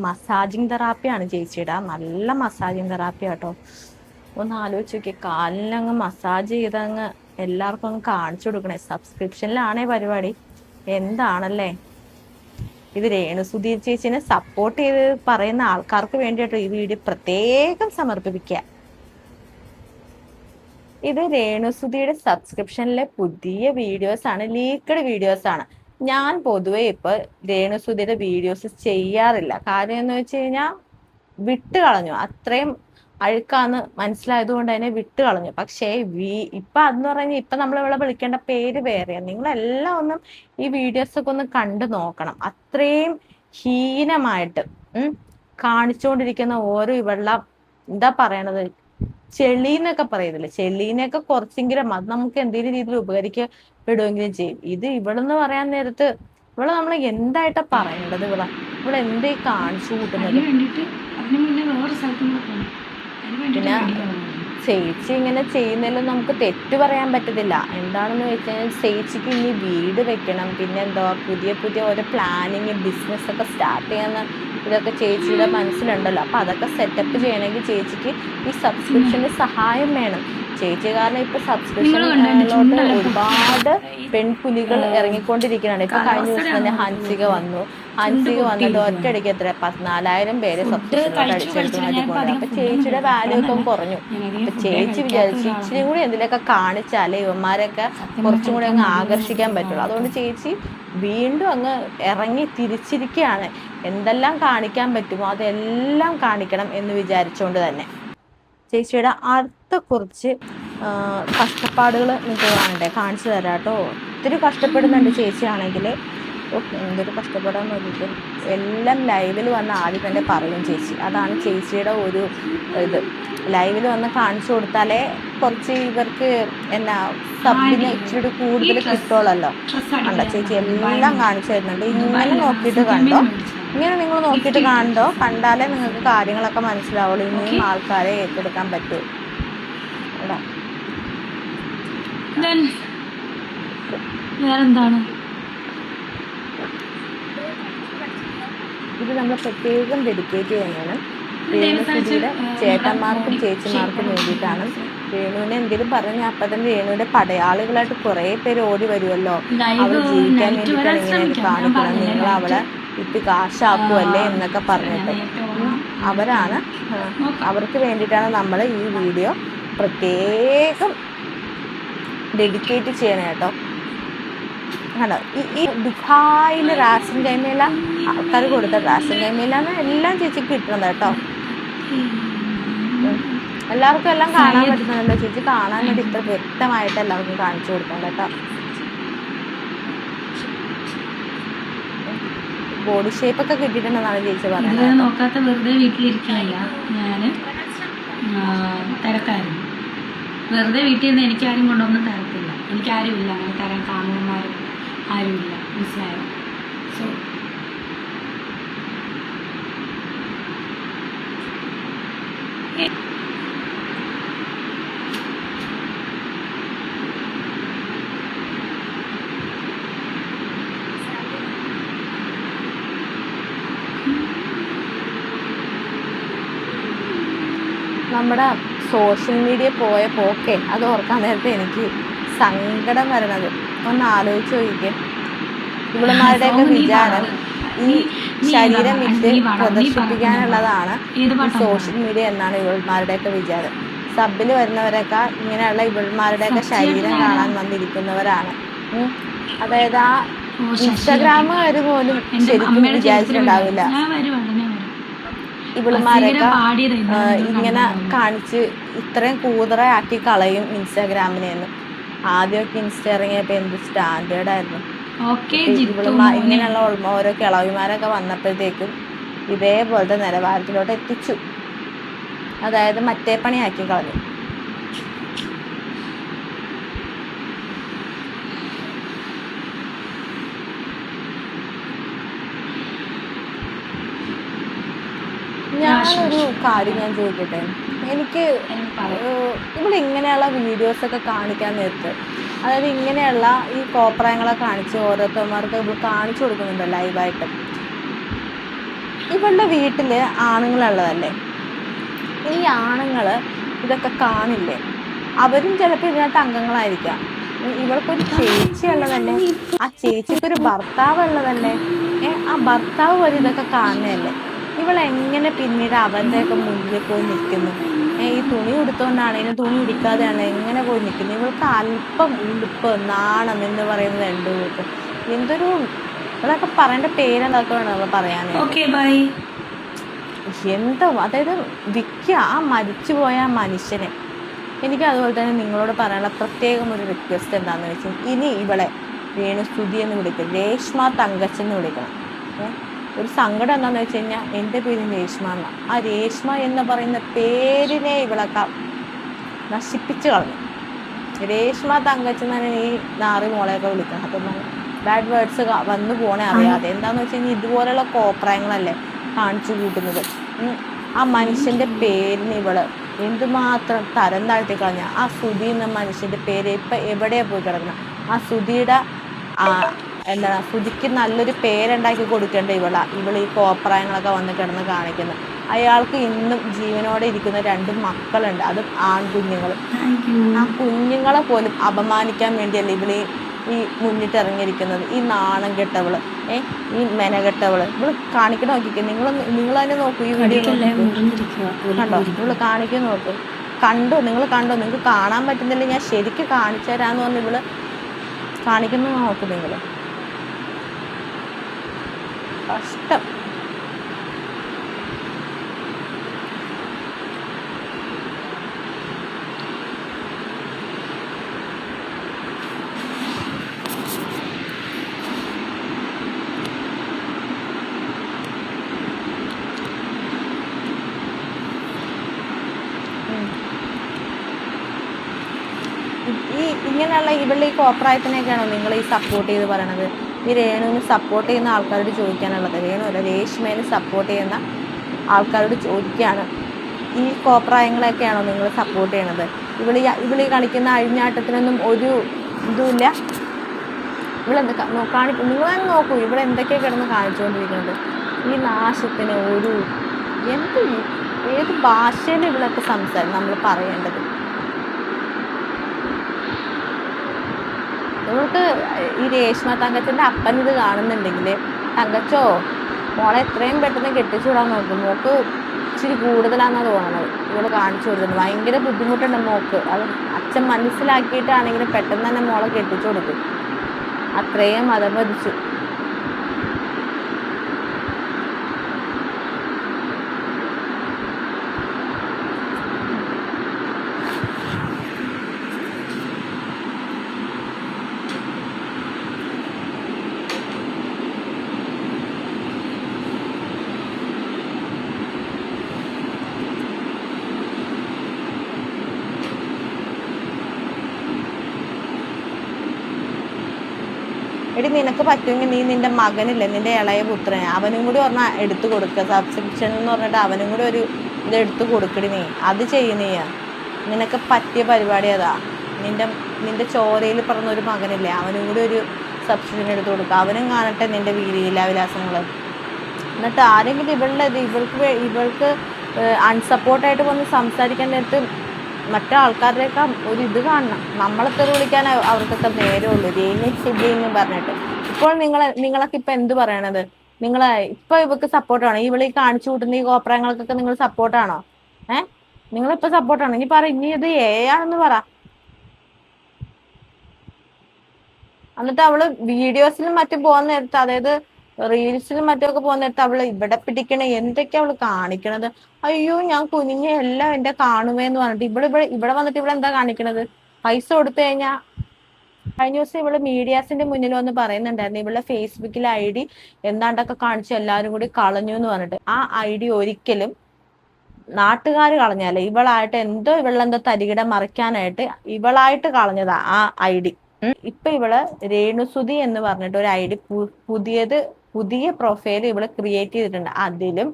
Massaging തെറാപ്പിയാണ് ചേച്ചിയുടെ. നല്ല massaging therapy കേട്ടോ. ഒന്ന് ആലോചിച്ച് നോക്കിയേ, കാലിനങ്ങ് മസാജ് ചെയ്തങ്ങ് എല്ലാവർക്കും അങ്ങ് കാണിച്ചു കൊടുക്കണേ. സബ്സ്ക്രിപ്ഷനിലാണേ പരിപാടി. എന്താണല്ലേ ഇത്! രേണുസുധി ചേച്ചിനെ സപ്പോർട്ട് ചെയ്ത് പറയുന്ന ആൾക്കാർക്ക് വേണ്ടിയിട്ട് ഈ വീഡിയോ പ്രത്യേകം സമർപ്പിക്കുക. ഇത് രേണുസുധിയുടെ സബ്സ്ക്രിപ്ഷനിലെ പുതിയ വീഡിയോസ് ആണ്, ലീക്ക്ഡ് വീഡിയോസ് ആണ്. ഞാൻ പൊതുവെ ഇപ്പൊ രേണുസുധിയുടെ വീഡിയോസ് ചെയ്യാറില്ല. കാര്യം എന്ന് വെച്ച് കഴിഞ്ഞാൽ വിട്ട് കളഞ്ഞു. അത്രയും അഴുക്കാന്ന് മനസ്സിലായത് കൊണ്ട് തന്നെ വിട്ട് കളഞ്ഞു. പക്ഷേ ഇപ്പൊ അതെന്ന് പറഞ്ഞാൽ ഇപ്പൊ നമ്മൾ ഇവിടെ വിളിക്കേണ്ട പേര് വേറെയാണ്. നിങ്ങളെല്ലാം ഒന്നും ഈ വീഡിയോസ് ഒക്കെ ഒന്ന് കണ്ടു നോക്കണം. അത്രയും ഹീനമായിട്ട് കാണിച്ചുകൊണ്ടിരിക്കുന്ന ഓരോ വെള്ളം എന്താ പറയണത്, ചെളി എന്നൊക്കെ പറയുന്നില്ലേ, ചെളീനെയൊക്കെ കുറച്ചെങ്കിലും അത് നമുക്ക് എന്തെങ്കിലും രീതിയിൽ ഉപകരിക്കപ്പെടുമെങ്കിലും ചെയ്യും. ഇത് ഇവളെന്ന് പറയാൻ നേരത്ത് ഇവളെ നമ്മൾ എന്തായിട്ടാ പറയേണ്ടത്? ഇവളെന്തേ കാണിച്ചു കൂട്ടുന്നത്? പിന്നെ ചേച്ചി ഇങ്ങനെ ചെയ്യുന്നതിലും നമുക്ക് തെറ്റു പറയാൻ പറ്റത്തില്ല. എന്താണെന്ന് വെച്ച് കഴിഞ്ഞാൽ ചേച്ചിക്ക് ഇനി വീട് വെക്കണം, പിന്നെ എന്താ പുതിയ പുതിയ ഓരോ പ്ലാനിങ് ബിസിനസ് ഒക്കെ സ്റ്റാർട്ട് ചെയ്യാന്ന് ഇതൊക്കെ ചേച്ചിയുടെ മനസ്സിലുണ്ടല്ലോ. അപ്പൊ അതൊക്കെ സെറ്റപ്പ് ചെയ്യണമെങ്കിൽ ചേച്ചിക്ക് ഈ സബ്സ്ക്രിപ്ഷന് സഹായം വേണം. ചേച്ചി കാരണം ഇപ്പൊ സബ്സ്ക്രിപ്ഷനിലോട്ട് ഒരുപാട് പെൺപുലികൾ ഇറങ്ങിക്കൊണ്ടിരിക്കുകയാണ്. ഇപ്പൊ കഴിഞ്ഞ ദിവസം തന്നെ ഹൻസിക വന്നിട്ട് ഒറ്റയടിക്ക് എത്ര 14,000 പേര് സബ്സ്ക്രിപ്ഷനിലോട്ട് അടിച്ചെടുത്തുകൊണ്ടിരിക്കുകയാണ്. അപ്പൊ ചേച്ചിയുടെ വാല്യൂ ഒക്കെ കുറഞ്ഞു. അപ്പൊ ചേച്ചി വിചാരിച്ചു ഇച്ചിരി കൂടി എന്തിനൊക്കെ കാണിച്ചാലേ ഇവന്മാരൊക്കെ കുറച്ചും കൂടി അങ്ങ് ആകർഷിക്കാൻ പറ്റുള്ളൂ. അതുകൊണ്ട് ചേച്ചി വീണ്ടും അങ്ങ് ഇറങ്ങി തിരിച്ചിരിക്കുകയാണ്. എന്തെല്ലാം കാണിക്കാൻ പറ്റുമോ അതെല്ലാം കാണിക്കണം എന്ന് വിചാരിച്ചുകൊണ്ട് തന്നെ. ചേച്ചിയുടെ അടുത്ത കുറച്ച് കഷ്ടപ്പാടുകൾ നിങ്ങൾക്ക് കാണണ്ടേ, കാണിച്ചു തരാം കേട്ടോ. ഒത്തിരി കഷ്ടപ്പെടുന്നുണ്ട് ചേച്ചിയാണെങ്കിൽ. എന്തൊരു കഷ്ടപ്പെടാൻ നോക്കിയിട്ട് എല്ലാം ലൈവിൽ വന്ന് ആദ്യം തന്നെ പറയും ചേച്ചി. അതാണ് ചേച്ചിയുടെ ഒരു ഇത്. ലൈവിൽ വന്ന് കാണിച്ചു കൊടുത്താലേ കുറച്ച് ഇവർക്ക് എന്നാ സബിന് ഇച്ചിരി കൂടുതൽ കിട്ടുള്ളല്ലോ. കണ്ടോ ചേച്ചി എല്ലാം കാണിച്ചു തരുന്നുണ്ട്. ഇങ്ങനെ നോക്കിയിട്ട് കണ്ടോ, ഇങ്ങനെ നിങ്ങൾ നോക്കിയിട്ട് കണ്ടാലേ നിങ്ങൾക്ക് കാര്യങ്ങളൊക്കെ മനസ്സിലാവുള്ളൂ. ഇനിയും ആൾക്കാരെ ഏറ്റെടുക്കാൻ പറ്റൂ. വേറെന്താണ് ഇത് നമ്മൾ പ്രത്യേകം ഡെഡിക്കേറ്റ് ചെയ്യുന്നതാണ് രേണുസുധിയുടെ ചേട്ടന്മാർക്കും ചേച്ചിമാർക്കും വേണ്ടിയിട്ടാണ്. രേണുവിനെ എന്തെങ്കിലും പറഞ്ഞാൽ അപ്പം തന്നെ രേണുവിന്റെ പടയാളികളായിട്ട് കുറെ പേര് ഓടി വരുമല്ലോ. അവൾ ജീവിക്കാൻ വേണ്ടിയിട്ടാണ് ഇങ്ങനെ കാണിക്കുന്നത്, നിങ്ങൾ അവളെ ഇട്ട് കാശാക്കുമല്ലേ എന്നൊക്കെ പറഞ്ഞിട്ട് അവർക്ക് വേണ്ടിയിട്ടാണ് നമ്മൾ ഈ വീഡിയോ പ്രത്യേകം ഡെഡിക്കേറ്റ് ചെയ്യണം കേട്ടോ. ആണോ ഈ ദുബായിൽ റാസിൻ കൈമേല ആൾക്കാർ കൊടുത്ത റാസിൻ കൈമേലാണ് എല്ലാം ചേച്ചിക്ക് കിട്ടുന്നത് കേട്ടോ. എല്ലാവർക്കും എല്ലാം കാണാൻ പറ്റുന്നതല്ലോ. ചേച്ചി കാണാൻ വേണ്ടി ഇത്ര വ്യക്തമായിട്ട് എല്ലാവർക്കും കാണിച്ചു കൊടുക്കണം കേട്ടോ. ബോഡി ഷേപ്പ് ഒക്കെ കിട്ടിയിട്ടുണ്ടെന്നാണ് ചേച്ചി പറഞ്ഞത്. നോക്കാത്ത വെറുതെ വീട്ടിലിരിക്കാനില്ല, ഞാൻ തിരക്കായിരുന്നു. വെറുതെ വീട്ടിൽ നിന്ന് എനിക്കാരും കൊണ്ടൊന്നും തരത്തില്ല. എനിക്കാരും ഇല്ല അങ്ങനെ തരാൻ, കാമുകന്മാരും ആരുമില്ല, മനസ്സിലായോ? സോ നമ്മുടെ സോഷ്യൽ മീഡിയ പോയ പോക്കേ അത് ഓർക്കാൻ നേരത്തെ എനിക്ക് സങ്കടം വരണത്. ഒന്ന് ആലോചിച്ച് നോക്കിക്കേ. ഇവളുമാരുടെയൊക്കെ വിചാരം ഈ ശരീരം വിറ്റ് പ്രദർശിപ്പിക്കാനുള്ളതാണ് ഈ സോഷ്യൽ മീഡിയ എന്നാണ് ഇവളുമാരുടെയൊക്കെ വിചാരം. സബിൽ വരുന്നവരൊക്കെ ഇങ്ങനെയുള്ള ഇവളുമാരുടെയൊക്കെ ശരീരം കാണാൻ വന്നിരിക്കുന്നവരാണ്. അതായത് ആ ഇൻസ്റ്റാഗ്രാമുകാർ പോലും ശരിക്കും വിചാരിച്ചിട്ടുണ്ടാവില്ല ഇവളുമാരൊക്കെ ഇങ്ങനെ കാണിച്ച് ഇത്രയും കൂതറയാക്കി കളയും ഇൻസ്റ്റാഗ്രാമിനെന്ന്. ആദ്യമൊക്കെ ഇൻസ്റ്റ ഇറങ്ങിയപ്പോൾ എന്ത് സ്റ്റാൻഡേർഡായിരുന്നു. ഇങ്ങനെയുള്ള ഓരോ കിളവിമാരൊക്കെ വന്നപ്പോഴത്തേക്കും ഇതേപോലത്തെ നിലവാരത്തിലോട്ട് എത്തിച്ചു. അതായത് മറ്റേ പണിയാക്കി കളഞ്ഞു. ഞാനൊരു കാര്യം ഞാൻ ചോദിക്കട്ടെ. എനിക്ക് ഇങ്ങനെയുള്ള വീഡിയോസൊക്കെ കാണിക്കാൻ നേരത്ത്, അതായത് ഇങ്ങനെയുള്ള ഈ കോപ്രായങ്ങളെ കാണിച്ച് ഓരോരുത്തന്മാർക്ക് കാണിച്ചു കൊടുക്കുന്നുണ്ട് ലൈവായിട്ട്. ഇവളുടെ വീട്ടില് ആണുങ്ങളുള്ളതല്ലേ, ഈ ആണുങ്ങള് ഇതൊക്കെ കാണില്ലേ? അവരും ചിലപ്പോൾ ഇതിനകത്ത് അംഗങ്ങളായിരിക്കാം. ഇവൾക്കൊരു ചേച്ചി ഉള്ളതല്ലേ, ആ ചേച്ചിക്കൊരു ഭർത്താവ് ഉള്ളതല്ലേ, ആ ഭർത്താവ് വരെ ഇതൊക്കെ കാണുന്നതല്ലേ. ഇവൾ എങ്ങനെ പിന്നീട് അവരുടെയൊക്കെ മുന്നിൽ പോയി നിൽക്കുന്നു? ഈ തുണി ഉടുത്തോണ്ടാണേലും തുണി ഉടുക്കാതെയാണല്ലോ എങ്ങനെ പോയി നിൽക്കുന്നു? ഇവൾക്ക് അല്പം ഉടുപ്പ് നാണം എന്ന് പറയുന്നത് ഉണ്ട് ഇവൾക്ക്. എന്തൊരു ഇവളൊക്കെ പറയേണ്ട പേരെന്തൊക്കെ വേണം പറയാനായിട്ട്. Okay bye. എന്തോ അതായത് വിൽക്കുക ആ മരിച്ചുപോയ ആ മനുഷ്യനെ. എനിക്ക് അതുപോലെ തന്നെ നിങ്ങളോട് പറയാനുള്ള പ്രത്യേകം ഒരു റിക്വസ്റ്റ് എന്താണെന്ന് വെച്ചാൽ, ഇനി ഇവളെ രേണുസുതി എന്ന് വിളിക്കണം, രേഷ്മ തങ്കച്ചൻ എന്ന് വിളിക്കണം. ഒരു സങ്കടം എന്താണെന്ന് വെച്ച് കഴിഞ്ഞാൽ എൻ്റെ പേര് രേഷ്മ എന്ന, ആ രേഷ്മ എന്ന് പറയുന്ന പേരിനെ ഇവളൊക്കെ നശിപ്പിച്ചു കളഞ്ഞു. രേഷ്മ തങ്കച്ചൻ തന്നെ ഈ നാറി മോളെയൊക്കെ വിളിക്കണം. അപ്പം ബാഡ് വേർഡ്സ് വന്നു പോണേ അറിയാതെ. എന്താന്ന് വെച്ച് കഴിഞ്ഞാൽ ഇതുപോലെയുള്ള കോപ്രായങ്ങളല്ലേ കാണിച്ചു കൂട്ടുന്നത്. ആ മനുഷ്യന്റെ പേരിന് ഇവള് എന്തുമാത്രം തരം താഴ്ത്തി കളഞ്ഞ. ആ സുധി എന്ന മനുഷ്യന്റെ പേര് ഇപ്പൊ എവിടെയാ പോയി കിടക്കണം? ആ സുധിയുടെ എന്താണ്, സുധിക്ക് നല്ലൊരു പേരുണ്ടാക്കി കൊടുക്കേണ്ട ഇവള് ഈ കോപ്രായങ്ങളൊക്കെ വന്ന് കിടന്ന് കാണിക്കുന്നത്. അയാൾക്ക് ഇന്നും ജീവനോടെ ഇരിക്കുന്ന 2 മക്കളുണ്ട്, അതും ആൺകുഞ്ഞുങ്ങൾ. ആ കുഞ്ഞുങ്ങളെ പോലും അപമാനിക്കാൻ വേണ്ടിയല്ലേ ഇവള് ഈ മുന്നിട്ടിറങ്ങിയിരിക്കുന്നത്. ഈ നാണം കെട്ടവള്, ഈ മെനകെട്ടവള്. ഇവള് കാണിക്കണ നോക്കിക്കേ, നിങ്ങൾ തന്നെ നോക്കൂ ഈ വീഡിയോ കണ്ടോ, ഇവള് കാണിക്കുന്ന നോക്കൂ. നിങ്ങൾ കണ്ടോ? നിങ്ങൾക്ക് കാണാൻ പറ്റുന്നില്ല, ഞാൻ ശരിക്കും കാണിച്ചു തരാന്ന് പറഞ്ഞ് ഇവള് കാണിക്കുന്നത് നോക്കൂ നിങ്ങള്. കഷ്ടം. ഇങ്ങനെയുള്ള ഇവളുടെ ഈ കോപ്രായത്തിനൊക്കെയാണോ നിങ്ങൾ ഈ സപ്പോർട്ട് ചെയ്ത് പറയണത്? ഈ രേണുവിന് സപ്പോർട്ട് ചെയ്യുന്ന ആൾക്കാരോട് ചോദിക്കാനുള്ളത്, രേണുവല്ല രേഷ്മേനെ സപ്പോർട്ട് ചെയ്യുന്ന ആൾക്കാരോട് ചോദിക്കുകയാണ്, ഈ കോപ്രായങ്ങളൊക്കെയാണോ നിങ്ങൾ സപ്പോർട്ട് ചെയ്യണത്? ഇവളീ കളിക്കുന്ന അഴിഞ്ഞാട്ടത്തിനൊന്നും ഒരു ഇതുമില്ല. ഇവളെന്തൊക്കെ നിങ്ങൾ തന്നെ നോക്കൂ, ഇവളെന്തൊക്കെയാണ് കിടന്ന് കാണിച്ചുകൊണ്ടിരിക്കുന്നത്. ഈ നാശത്തിന് ഒരു ഏത് ഭാഷയിൽ ഇവളൊക്കെ നമ്മൾ പറയേണ്ടത്? നിങ്ങൾക്ക് ഈ രേഷ്മ തങ്കച്ചൻ്റെ അപ്പൻ ഇത് കാണുന്നുണ്ടെങ്കിൽ, തങ്കച്ചോ മോളെ എത്രയും പെട്ടെന്ന് കെട്ടിച്ചു വിടാൻ നോക്കും. മോക്ക് ഇച്ചിരി കൂടുതലാണെന്നാണ് തോന്നുന്നത് ഇവള് കാണിച്ചു കൊടുക്കുന്നത്. ഭയങ്കര ബുദ്ധിമുട്ടുണ്ട് മോക്ക്. അത് അച്ഛൻ മനസ്സിലാക്കിയിട്ടാണെങ്കിലും പെട്ടെന്ന് തന്നെ മോളെ കെട്ടിച്ചു കൊടുക്കും. അത്രയും അതപതിച്ചു. എടി നിനക്ക് പറ്റുമെങ്കിൽ നീ നിന്റെ മകനില്ലേ, നിന്റെ ഇളയ പുത്രനെ, അവനും കൂടി പറഞ്ഞാൽ എടുത്തു കൊടുക്കുക. സബ്സ്ക്രിപ്ഷൻ എന്ന് പറഞ്ഞിട്ട് അവനും കൂടി ഒരു ഇത് എടുത്തു കൊടുക്കടി. നീ അത് ചെയ്യുന്നീയ. നിനക്ക് പറ്റിയ പരിപാടി അതാ. നിന്റെ ചോരയിൽ പറഞ്ഞൊരു മകനില്ലേ, അവനും കൂടി ഒരു സബ്സ്ക്രിപ്ഷൻ എടുത്തു കൊടുക്കുക. അവനും കാണട്ടെ നിന്റെ ലീലാവിലാസങ്ങൾ. എന്നിട്ട് ആരെങ്കിലും ഇവൾക്ക് അൺസപ്പോർട്ടായിട്ട് വന്ന് സംസാരിക്കാൻ നേരത്ത് മറ്റേ ആൾക്കാരുടെയൊക്കെ ഒരു ഇത് കാണണം. നമ്മളെ തെറി വിളിക്കാൻ അവർക്കൊക്കെ നേരമുള്ളൂ, രേണു സിബ്ലിങ് പറഞ്ഞിട്ട്. ഇപ്പോൾ നിങ്ങളൊക്കെ ഇപ്പൊ എന്ത് പറയണത്? ഇപ്പൊ ഇവക്ക് സപ്പോർട്ടാണോ? ഇവളീ കാണിച്ചു കൂട്ടുന്ന ഈ കോപ്രായങ്ങൾക്കൊക്കെ നിങ്ങൾ സപ്പോർട്ടാണോ? നിങ്ങളിപ്പോ സപ്പോർട്ടാണോ? ഇനി പറ, ഇനി ഇത് ആണെന്ന് പറ. എന്നിട്ട് അവള് വീഡിയോസിലും മറ്റും പോകുന്ന നേരത്ത്, അതായത് റീൽസിലും മറ്റുമൊക്കെ പോകുന്ന നേരത്ത് അവള് ഇവിടെ പിടിക്കണേ എന്തൊക്കെയാ അവള് കാണിക്കണത്? അയ്യോ ഞാൻ കുനിഞ്ഞ എല്ലാം എന്റെ കാണുമേന്ന് പറഞ്ഞിട്ട് ഇവിടെ വന്നിട്ട് എന്താ കാണിക്കണത്? പൈസ കൊടുത്തു കഴിഞ്ഞാൽ കഴിഞ്ഞ ദിവസം ഇവള് മീഡിയാസിന്റെ മുന്നിൽ വന്ന് പറയുന്നുണ്ടായിരുന്നു, ഇവളുടെ ഫേസ്ബുക്കിലെ ID എന്താണ്ടൊക്കെ കാണിച്ചു എല്ലാവരും കൂടി കളഞ്ഞു എന്ന് പറഞ്ഞിട്ട്. ആ ID ഒരിക്കലും നാട്ടുകാർ കളഞ്ഞാലേ, ഇവളെന്തോ തരികിട മറിക്കാനായിട്ട് ഇവളായിട്ട് കളഞ്ഞതാ ആ ID. ഇപ്പൊ ഇവള് രേണുസുതി എന്ന് പറഞ്ഞിട്ട് ഒരു ID പുതിയ പ്രൊഫൈൽ ഇവള് ക്രിയേറ്റ് ചെയ്തിട്ടുണ്ട്. അതിലും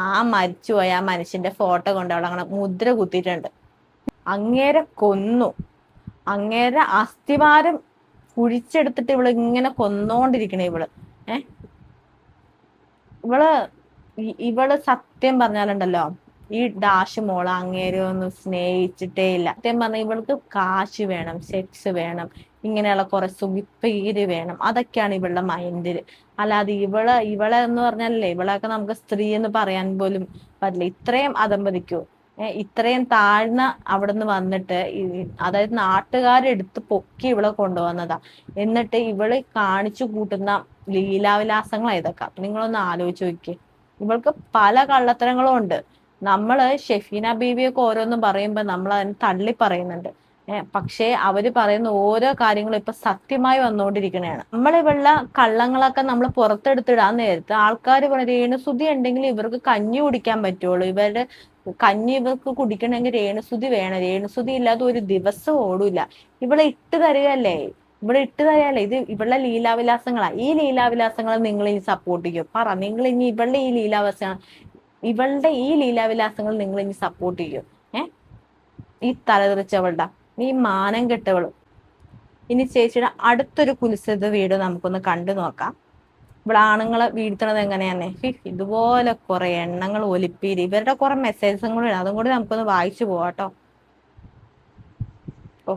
ആ മരിച്ചുപോയ ആ മനുഷ്യന്റെ ഫോട്ടോ കൊണ്ട് അവൾ അങ്ങനെ മുദ്ര കുത്തിയിട്ടുണ്ട്. അങ്ങേരെ കൊന്നു, അങ്ങേരെ അസ്ഥിവാരം കുഴിച്ചെടുത്തിട്ട് ഇവള് ഇങ്ങനെ കൊന്നോണ്ടിരിക്കണേ ഇവള്. ഇവള് ഇവള് സത്യം പറഞ്ഞാലുണ്ടല്ലോ, ഈ ഡാഷ് മോള് അങ്ങേരെ ഒന്നും സ്നേഹിച്ചിട്ടേ ഇല്ല. സത്യം പറഞ്ഞാൽ ഇവൾക്ക് കാശ് വേണം, സെക്സ് വേണം, ഇങ്ങനെയുള്ള കുറെ സുഖിപ്പീര് വേണം, അതൊക്കെയാണ് ഇവളുടെ മൈൻഡില്. അല്ലാതെ ഇവളെ എന്ന് പറഞ്ഞാലല്ലേ, ഇവളെയൊക്കെ നമുക്ക് സ്ത്രീ എന്ന് പറയാൻ പോലും പറ്റില്ല. ഇത്രയും അതമ്പതിക്കോ, ഇത്രയും താഴ്ന്ന അവിടുന്ന് വന്നിട്ട് അതായത് നാട്ടുകാരെടുത്ത് പൊക്കി ഇവളെ കൊണ്ടുവന്നതാ. എന്നിട്ട് ഇവള് കാണിച്ചു കൂട്ടുന്ന ലീലാവിലാസങ്ങളാ ഇതൊക്കെ. നിങ്ങളൊന്ന് ആലോചിച്ച് നോക്കിയേ. ഇവൾക്ക് പല കള്ളത്തരങ്ങളും ഉണ്ട്. നമ്മള് ഷെഫീന ബീവിയൊക്കെ ഓരോന്നും പറയുമ്പോ നമ്മൾ അതിന് തള്ളി പറയുന്നുണ്ട്. പക്ഷേ അവര് പറയുന്ന ഓരോ കാര്യങ്ങളും ഇപ്പൊ സത്യമായി വന്നുകൊണ്ടിരിക്കണയാണ്. നമ്മൾ ഇവളുടെ കള്ളങ്ങളൊക്കെ നമ്മൾ പുറത്തെടുത്തിടാൻ നേരത്ത് ആൾക്കാർ പറയും രേണുസുതി ഉണ്ടെങ്കിൽ ഇവർക്ക് കഞ്ഞി കുടിക്കാൻ പറ്റുള്ളൂ, ഇവരുടെ കഞ്ഞി ഇവർക്ക് കുടിക്കണമെങ്കിൽ രേണുസുതി വേണം, രേണുസുതി ഇല്ലാതെ ഒരു ദിവസം ഓടൂല. ഇവളെ ഇട്ട് തരികയല്ലേ, ഇവിടെ ഇട്ട് തരാല്ലേ. ഇത് ഇവളുടെ ലീലാവിലാസങ്ങളാ. ഈ ലീലാവിലാസങ്ങളെ നിങ്ങൾ ഇനി സപ്പോർട്ട് ചെയ്യോ? പറ, നിങ്ങൾ ഇനി ഇവളുടെ ഈ ലീലാവിലാസങ്ങൾ നിങ്ങൾ ഇനി സപ്പോർട്ട് ചെയ്യോ? ഈ തലതെറിച്ചവളുടെ, ഈ മാനം കെട്ടവള്. ഇനി ചേച്ചിയുടെ അടുത്തൊരു കുലിസിത വീഡിയോ നമുക്കൊന്ന് കണ്ടു നോക്കാം. ഇവിടെ ആണുങ്ങളെ വീഴ്ത്തണത് എങ്ങനെയാന്നേ, ഇതുപോലെ കുറെ എണ്ണങ്ങൾ ഒലിപ്പീര്, ഇവരുടെ കുറെ മെസ്സേജസും കൂടെ ഉണ്ട്, അതും കൂടി നമുക്കൊന്ന് വായിച്ചു പോവാട്ടോ. ഓ,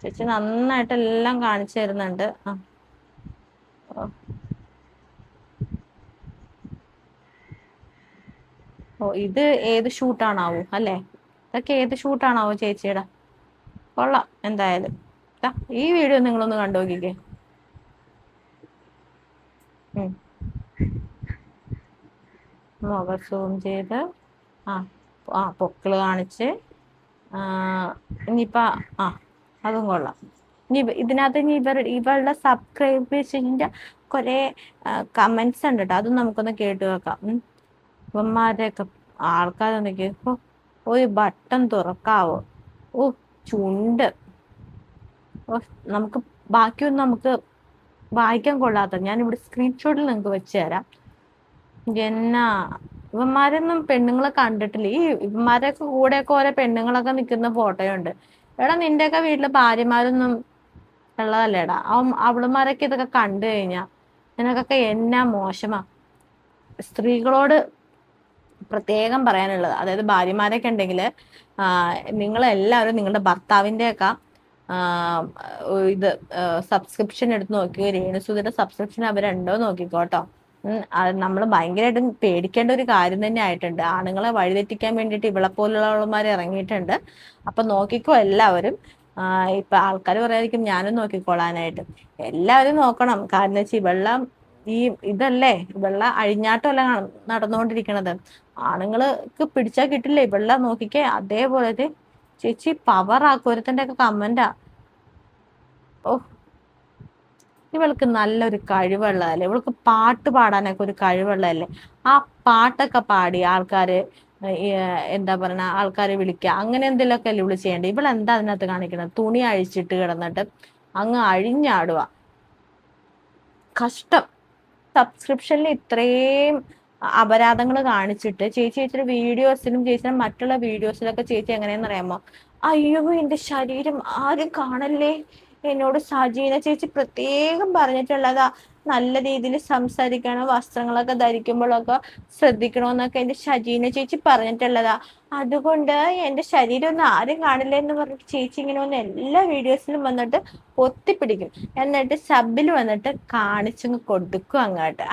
ചേച്ചി നന്നായിട്ട് എല്ലാം കാണിച്ചു തരുന്നുണ്ട്. ഓ, ഇത് ഏത് ഷൂട്ടാണാവോ അല്ലേ? ഇതൊക്കെ ഏത് ഷൂട്ടാണാവോ ചേച്ചിയുടെ? കൊള്ളാം എന്തായാലും. ഈ വീഡിയോ നിങ്ങളൊന്ന് കണ്ടു നോക്കിക്കേ. മുഖം സൂം ചെയ്ത് ആ പൊക്കിള് കാണിച്ച് ഇനിയിപ്പ അതും കൊള്ളാം. ഇനി ഇതിനകത്ത് ഇനി ഇവളുടെ സബ്സ്ക്രൈബേഴ്സിന്റെ കുറെ കമന്റ്സ് ഉണ്ട് കേട്ടോ, അതും നമുക്കൊന്ന് കേട്ടു വെക്കാം. ഇവന്മാരെയൊക്കെ ആൾക്കാരൊന്നൊക്കെ ഒരു ബട്ടൺ തുറക്കാവോ, ഓ ചുണ്ട്, ഓ നമുക്ക് ബാക്കിയൊന്നും നമുക്ക് വായിക്കാൻ കൊള്ളാത്ത. ഞാൻ ഇവിടെ സ്ക്രീൻഷോട്ടിൽ നിങ്ങൾക്ക് വെച്ച് തരാം. എന്നാ ഇവന്മാരൊന്നും പെണ്ണുങ്ങളെ കണ്ടിട്ടില്ല. ഈ ഇവന്മാരൊക്കെ കൂടെയൊക്കെ ഓരോ പെണ്ണുങ്ങളൊക്കെ നിൽക്കുന്ന ഫോട്ടോയുണ്ട്. എടാ, നിന്റെയൊക്കെ വീട്ടിലെ ഭാര്യമാരൊന്നും ഉള്ളതല്ലേടാ. അവളുമാരൊക്കെ ഇതൊക്കെ കണ്ടു കഴിഞ്ഞാ നിനക്കൊക്കെ എന്നാ മോശമാ. സ്ത്രീകളോട് പ്രത്യേകം പറയാനുള്ളത്, അതായത് ഭാര്യമാരൊക്കെ ഉണ്ടെങ്കിൽ നിങ്ങളെല്ലാവരും നിങ്ങളുടെ ഭർത്താവിൻ്റെ ഒക്കെ ഇത് സബ്സ്ക്രിപ്ഷൻ എടുത്ത് നോക്കിയോ, രേണുസുതിയുടെ സബ്സ്ക്രിപ്ഷൻ അവരുണ്ടോ നോക്കിക്കോട്ടോ. അത് നമ്മൾ ഭയങ്കരമായിട്ടും പേടിക്കേണ്ട ഒരു കാര്യം തന്നെ ആയിട്ടുണ്ട്. ആണുങ്ങളെ വഴിതെറ്റിക്കാൻ വേണ്ടിയിട്ട് ഇവളെ പോലുള്ളവന്മാർ ഇറങ്ങിയിട്ടുണ്ട്. അപ്പൊ നോക്കിക്കോ എല്ലാവരും. ഇപ്പൊ ആൾക്കാർ പറയായിരിക്കും ഞാനും നോക്കിക്കോളാനായിട്ട്. എല്ലാവരും നോക്കണം. കാരണം വെച്ചാൽ ഈ ഇതല്ലേ ഇവളുടെ അഴിഞ്ഞാട്ടമല്ല നടന്നുകൊണ്ടിരിക്കണത്. ആണുങ്ങൾക്ക് പിടിച്ചാൽ കിട്ടില്ലേ. ഇവളുടെ നോക്കിക്കേ അതേപോലെ ചേച്ചി പവർ ആക്കുവരത്തിന്റെ ഒക്കെ കമന്റാ. ഓ, ഇവൾക്ക് നല്ലൊരു കഴിവുള്ളതല്ലേ, ഇവൾക്ക് പാട്ട് പാടാനൊക്കെ ഒരു കഴിവുള്ളതല്ലേ. ആ പാട്ടൊക്കെ പാടി ആൾക്കാര് എന്താ പറയണ, ആൾക്കാരെ വിളിക്കുക, അങ്ങനെ എന്തെങ്കിലുമൊക്കെ അല്ലേ ഇവള് ചെയ്യേണ്ടത്. ഇവളെന്താ അതിനകത്ത് കാണിക്കണത്? തുണി അഴിച്ചിട്ട് കിടന്നിട്ട് അങ്ങ് അഴിഞ്ഞാടുക. കഷ്ടം. സബ്സ്ക്രിപ്ഷനിൽ ഇത്രയും അപരാധങ്ങൾ കാണിച്ചിട്ട് ചേച്ചിയുടെ വീഡിയോസിലും ചേച്ചിയുടെ മറ്റുള്ള വീഡിയോസിലൊക്കെ ചേച്ചി എങ്ങനെയാന്ന് അറിയാമോ? അയ്യോ എന്റെ ശരീരം ആരും കാണല്ലേ, എന്നോട് സജീന ചേച്ചി പ്രത്യേകം പറഞ്ഞിട്ടുള്ളതാ, നല്ല രീതിയിൽ സംസാരിക്കണം, വസ്ത്രങ്ങളൊക്കെ ധരിക്കുമ്പോഴൊക്കെ ശ്രദ്ധിക്കണമെന്നൊക്കെ എന്റെ ഷജീന ചേച്ചി പറഞ്ഞിട്ടുള്ളതാ. അതുകൊണ്ട് എന്റെ ശരീരം ഒന്നും ആരും കാണില്ല എന്ന് പറഞ്ഞിട്ട് ചേച്ചി ഇങ്ങനെ വന്ന് എല്ലാ വീഡിയോസിലും വന്നിട്ട് ഒത്തിപ്പിടിക്കും. എന്നിട്ട് സബിൽ വന്നിട്ട് കാണിച്ചങ്ങ് കൊടുക്കും അങ്ങോട്ട്.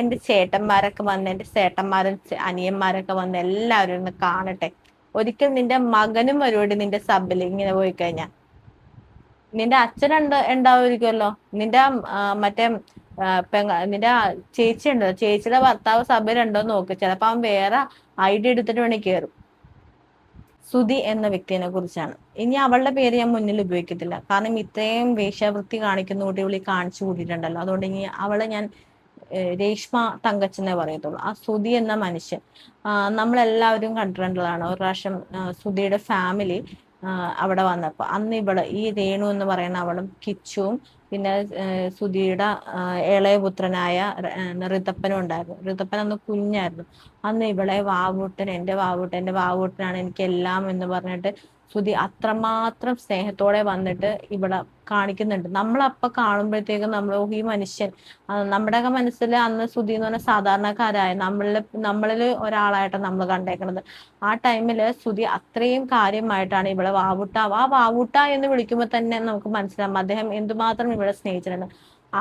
എന്റെ ചേട്ടന്മാരൊക്കെ വന്ന്, എന്റെ ചേട്ടന്മാരും അനിയന്മാരൊക്കെ വന്ന് എല്ലാവരും ഒന്ന് കാണട്ടെ. ഒരിക്കൽ നിന്റെ മകനും വരുവോടി നിന്റെ സബിൽ ഇങ്ങനെ പോയി കഴിഞ്ഞാ. നിന്റെ അച്ഛൻ ഉണ്ടാവുമായിരിക്കുമല്ലോ, നിന്റെ മറ്റേ നിന്റെ ചേച്ചി ഉണ്ടല്ലോ, ചേച്ചിയുടെ ഭർത്താവ് സബിലുണ്ടോ നോക്ക്. ചിലപ്പോ അവൻ വേറെ ഐഡിയ എടുത്തിട്ട് വേണേ കയറും. സുധി എന്ന വ്യക്തിനെ കുറിച്ചാണ്. ഇനി അവളുടെ പേര് ഞാൻ മുന്നിൽ ഉപയോഗിക്കത്തില്ല, കാരണം ഇത്രയും വേശ്യാവൃത്തി കാണിക്കുന്ന കൂട്ടി വിളി കാണിച്ചു കൂട്ടിയിട്ടുണ്ടല്ലോ. അതുകൊണ്ട് ഇനി അവളെ ഞാൻ രേഷ്മ തങ്കച്ചനെ പറയത്തുള്ളൂ. ആ സുധി എന്ന മനുഷ്യൻ നമ്മളെല്ലാവരും കണ്ടിട്ടുള്ളതാണ്. ഒരു പ്രാവശ്യം സുധിയുടെ ഫാമിലി അവിടെ വന്നപ്പോ അന്ന് ഈ രേണു എന്ന് പറയുന്ന അവളും കിച്ചുവും പിന്നെ സുധിയുടെ ഇളയപുത്രനായ ഋതപ്പനും ഉണ്ടായിരുന്നു. ഋതപ്പൻ അന്ന് കുഞ്ഞായിരുന്നു. അന്ന് ഇവളെ എന്റെ വാവൂട്ടനാണ് എനിക്ക് എല്ലാം എന്ന് പറഞ്ഞിട്ട് ശ്രുതി അത്രമാത്രം സ്നേഹത്തോടെ വന്നിട്ട് ഇവിടെ കാണിക്കുന്നുണ്ട്. നമ്മളപ്പൊ കാണുമ്പോഴത്തേക്കും നമ്മൾ ഈ മനുഷ്യൻ നമ്മുടെയൊക്കെ മനസ്സിൽ അന്ന് ശ്രുതി എന്ന് പറഞ്ഞാൽ സാധാരണക്കാരായ നമ്മളിൽ ഒരാളായിട്ടാണ് നമ്മൾ കണ്ടേക്കണത്. ആ ടൈമില് ശ്രുതി അത്രയും കാര്യമായിട്ടാണ് ഇവിടെ വാവൂട്ട എന്ന് വിളിക്കുമ്പോൾ തന്നെ നമുക്ക് മനസ്സിലാവും അദ്ദേഹം എന്തുമാത്രം ഇവിടെ സ്നേഹിച്ചിട്ടുണ്ട്.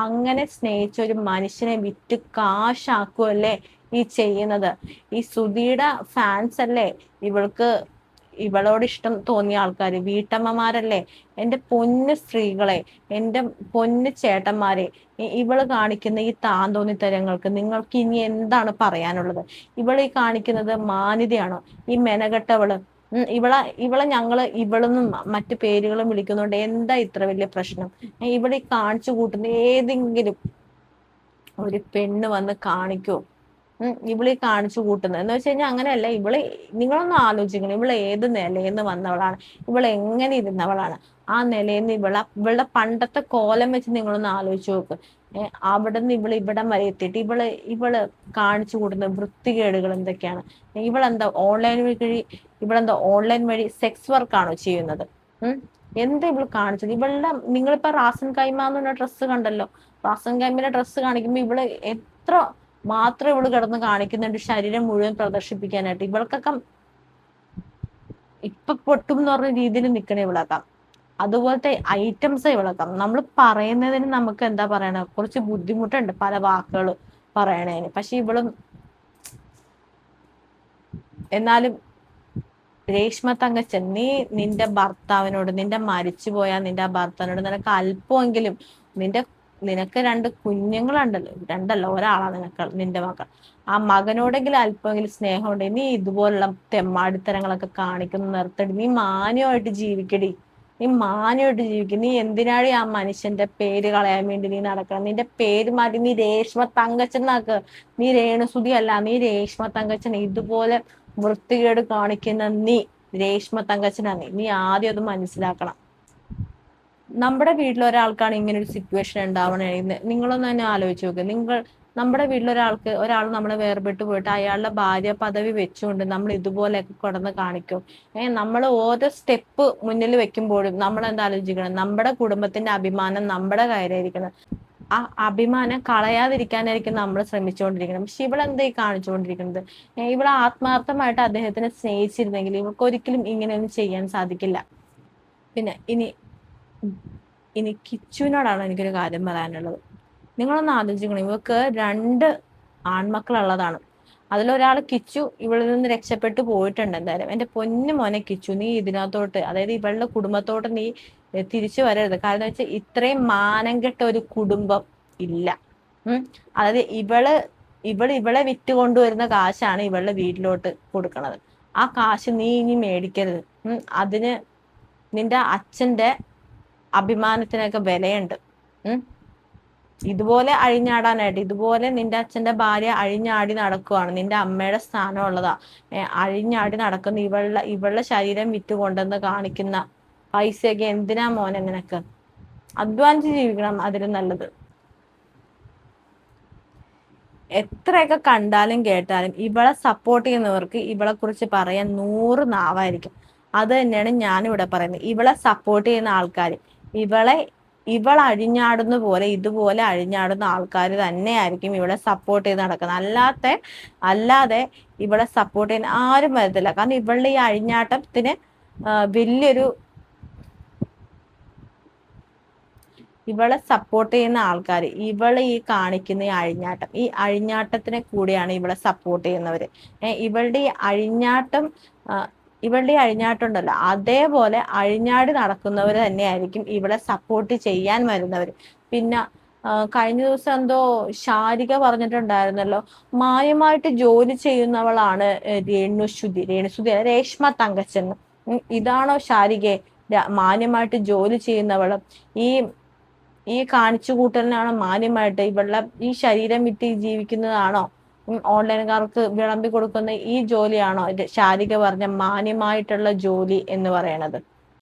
അങ്ങനെ സ്നേഹിച്ച ഒരു മനുഷ്യനെ വിറ്റ് കാശാക്കുമല്ലേ ഈ ചെയ്യുന്നത്. ഈ ശ്രുതിയുടെ ഫാൻസ് അല്ലേ ഇവളോട് ഇഷ്ടം തോന്നിയ ആൾക്കാർ, വീട്ടമ്മമാരല്ലേ, എൻ്റെ പൊന്ന് സ്ത്രീകളെ, എൻ്റെ പൊന്ന് ചേട്ടന്മാരെ, ഇവള് കാണിക്കുന്ന ഈ താന്തോന്നിത്തരങ്ങൾക്ക് നിങ്ങൾക്ക് ഇനി എന്താണ് പറയാനുള്ളത്? ഇവളീ കാണിക്കുന്നത് മാന്യതയാണോ? ഈ മെനകെട്ടവള് ഇവളെ ഞങ്ങള് ഇവളെന്നും മറ്റു പേരുകളും വിളിക്കുന്നുണ്ട്, എന്താ ഇത്ര വലിയ പ്രശ്നം? ഇവളീ കാണിച്ചു കൂട്ടുന്ന ഏതെങ്കിലും ഒരു പെണ്ണ് വന്ന് കാണിക്കോ? ഇവളീ കാണിച്ചു കൂട്ടുന്നത് എന്ന് വെച്ച് കഴിഞ്ഞാൽ അങ്ങനെയല്ല. നിങ്ങളൊന്ന് ആലോചിക്കണം, ഇവള് ഏത് നിലയെന്ന് വന്നവളാണ്, ഇവള് എങ്ങനെ ഇരുന്നവളാണ്, ആ നിലയിൽ നിന്ന് ഇവളുടെ പണ്ടത്തെ കോലം വെച്ച് നിങ്ങളൊന്ന് ആലോചിച്ച് നോക്ക്. അവിടെ നിന്ന് ഇവിടം വരെ എത്തിയിട്ട് ഇവള് കാണിച്ചു കൂട്ടുന്ന വൃത്തികേടുകൾ എന്തൊക്കെയാണ്? ഇവളെന്താ ഓൺലൈൻ വഴി സെക്സ് വർക്കാണോ ചെയ്യുന്നത്? എന്താ ഇവള് കാണിച്ചത്? നിങ്ങളിപ്പോ റാസൻ കൈമ എന്നുള്ള ഡ്രസ്സ് കണ്ടല്ലോ. റാസൻ കൈമയുടെ ഡ്രസ്സ് കാണിക്കുമ്പോ എത്ര മാത്രം ഇവള് കിടന്ന് കാണിക്കുന്നുണ്ട് ശരീരം മുഴുവൻ പ്രദർശിപ്പിക്കാനായിട്ട്. ഇവൾക്കൊക്കെ ഇപ്പൊ പൊട്ടും എന്ന് പറഞ്ഞ രീതിയിൽ നിൽക്കണ ഇവളാക്കാം. അതുപോലത്തെ ഐറ്റംസ് ഇവളാക്കാം. നമ്മൾ പറയുന്നതിന് നമുക്ക് എന്താ പറയണ, കുറച്ച് ബുദ്ധിമുട്ടുണ്ട് പല വാക്കുകൾ പറയണേന്. പക്ഷെ എന്നാലും രേഷ്മ തങ്കച്ചൻ, നിന്റെ ഭർത്താവിനോട്, നിന്റെ മരിച്ചുപോയ നിന്റെ ആ ഭർത്താവിനോട് നിനക്ക് അല്പമെങ്കിലും, നിനക്ക് 2 കുഞ്ഞുങ്ങളുണ്ടല്ലോ, 2 ഒരാളാണ് നിന്റെ മകൾ, ആ മകനോടെങ്കിലും അല്പമെങ്കിലും സ്നേഹമുണ്ട്. നീ ഇതുപോലുള്ള തെമ്മാടിത്തരങ്ങളൊക്കെ കാണിക്കുന്ന നിർത്തടി. നീ മാന്യമായിട്ട് ജീവിക്കടി. നീ എന്തിനാടി ആ മനുഷ്യന്റെ പേര് കളയാൻ വേണ്ടി നീ നടക്കണം? നിന്റെ പേര് മാറ്റി നീ രേഷ്മ തങ്കച്ചൻ എന്നാക്ക്. നീ രേണുസുതി അല്ല, നീ രേഷ്മ തങ്കച്ചൻ. ഇതുപോലെ വൃത്തികേട് കാണിക്കുന്ന രേഷ്മ തങ്കച്ചനാണ്. നീ ആദ്യം അത് മനസ്സിലാക്കണം. നമ്മുടെ വീട്ടിൽ ഒരാൾക്കാണ് ഇങ്ങനെ ഒരു സിറ്റുവേഷൻ ഉണ്ടാവണേ, നിങ്ങളൊന്ന് തന്നെ ആലോചിച്ച് നോക്ക്. നമ്മുടെ ഒരാൾ നമ്മളെ വേർപെട്ട് പോയിട്ട് അയാളുടെ ഭാര്യ പദവി വെച്ചുകൊണ്ട് നമ്മൾ ഇതുപോലെയൊക്കെ കിടന്ന് കാണിക്കും. നമ്മൾ ഓരോ സ്റ്റെപ്പ് മുന്നിൽ വെക്കുമ്പോഴും നമ്മൾ എന്താ ആലോചിക്കണം? നമ്മുടെ കുടുംബത്തിന്റെ അഭിമാനം നമ്മുടെ കയ്യിലായിരിക്കണം. ആ അഭിമാനം കളയാതിരിക്കാനായിരിക്കും നമ്മൾ ശ്രമിച്ചുകൊണ്ടിരിക്കണം. പക്ഷെ ഇവളെന്തായി കാണിച്ചുകൊണ്ടിരിക്കുന്നത്? ഇവളെ ആത്മാർത്ഥമായിട്ട് അദ്ദേഹത്തിനെ സ്നേഹിച്ചിരുന്നെങ്കിൽ ഇവൾക്ക് ഒരിക്കലും ഇങ്ങനെയൊന്നും ചെയ്യാൻ സാധിക്കില്ല. പിന്നെ ഇനി കിച്ചുവിനോടാണ് എനിക്കൊരു കാര്യം പറയാനുള്ളത്. നിങ്ങളൊന്ന് ആലോചിക്കണം, ഇവക്ക് 2 ആൺമക്കളുള്ളതാണ്. അതിലൊരാൾ കിച്ചു ഇവളിൽ നിന്ന് രക്ഷപ്പെട്ടു പോയിട്ടുണ്ട്. എന്തായാലും എൻ്റെ പൊന്നു മോനെ കിച്ചു, നീ ഇതിനകത്തോട്ട്, അതായത് ഇവളുടെ കുടുംബത്തോട്ട് നീ തിരിച്ചു വരരുത്. കാരണം വെച്ചാൽ ഇത്രയും മാനം കെട്ട ഒരു കുടുംബം ഇല്ല. അതായത് ഇവളെ വിറ്റ് കൊണ്ടുവരുന്ന കാശാണ് ഇവളുടെ വീട്ടിലോട്ട് കൊടുക്കണത്. ആ കാശ് നീ ഇനി മേടിക്കരുത്. അതിന് നിന്റെ അച്ഛന്റെ അഭിമാനത്തിനൊക്കെ വിലയുണ്ട്. ഇതുപോലെ അഴിഞ്ഞാടാനായിട്ട്, ഇതുപോലെ നിന്റെ അച്ഛന്റെ ഭാര്യ അഴിഞ്ഞാടി നടക്കുവാണ്, നിന്റെ അമ്മയുടെ സ്ഥാനം ഉള്ളതാ. അഴിഞ്ഞാടി നടക്കുന്ന ഇവളുടെ ശരീരം വിറ്റുകൊണ്ടെന്ന് കാണിക്കുന്ന പൈസയൊക്കെ എന്തിനാ മോനെ നിനക്ക്? അധ്വാനിച്ച് ജീവിക്കണം അതിലും നല്ലത്. എത്രയൊക്കെ കണ്ടാലും കേട്ടാലും ഇവളെ സപ്പോർട്ട് ചെയ്യുന്നവർക്ക് ഇവളെ കുറിച്ച് പറയാൻ 100 നാവായിരിക്കും. അത് തന്നെയാണ് ഞാനിവിടെ പറയുന്നത്. ഇവളെ സപ്പോർട്ട് ചെയ്യുന്ന ആൾക്കാർ, ഇവൾ അഴിഞ്ഞാടുന്ന പോലെ ഇതുപോലെ അഴിഞ്ഞാടുന്ന ആൾക്കാർ തന്നെയായിരിക്കും ഇവളെ സപ്പോർട്ട് ചെയ്ത് നടക്കുന്നത്. അല്ലാതെ ഇവളെ സപ്പോർട്ട് ചെയ്യാൻ ആരും വരത്തില്ല. കാരണം ഇവളുടെ ഈ അഴിഞ്ഞാട്ടത്തിന് ഇവളെ സപ്പോർട്ട് ചെയ്യുന്ന ആൾക്കാർ, ഇവളെ ഈ കാണിക്കുന്ന ഈ അഴിഞ്ഞാട്ടത്തിനെ കൂടിയാണ് ഇവളെ സപ്പോർട്ട് ചെയ്യുന്നവര്. ഇവളുടെ ഈ അഴിഞ്ഞാട്ടം ഉണ്ടല്ലോ, അതേപോലെ അഴിഞ്ഞാടി നടക്കുന്നവർ തന്നെയായിരിക്കും ഇവളെ സപ്പോർട്ട് ചെയ്യാൻ വരുന്നവർ. പിന്നെ കഴിഞ്ഞ ദിവസം എന്തോ ശാരിക പറഞ്ഞിട്ടുണ്ടായിരുന്നല്ലോ, മായമായിട്ട് ജോലി ചെയ്യുന്നവളാണ് രേഷ്മ തങ്കച്ചൻ. ഇതാണോ ശാരികയെ മാന്യമായിട്ട് ജോലി ചെയ്യുന്നവള്? ഈ കാണിച്ചു കൂട്ടലിനാണോ മാന്യമായിട്ട് ഈ ശരീരം വിറ്റ് ജീവിക്കുന്നതാണോ ഓൺലൈൻകാർക്ക് വിളമ്പി കൊടുക്കുന്ന ഈ ജോലിയാണോ ശാരിക പറഞ്ഞ മാന്യമായിട്ടുള്ള ജോലി എന്ന് പറയണത്?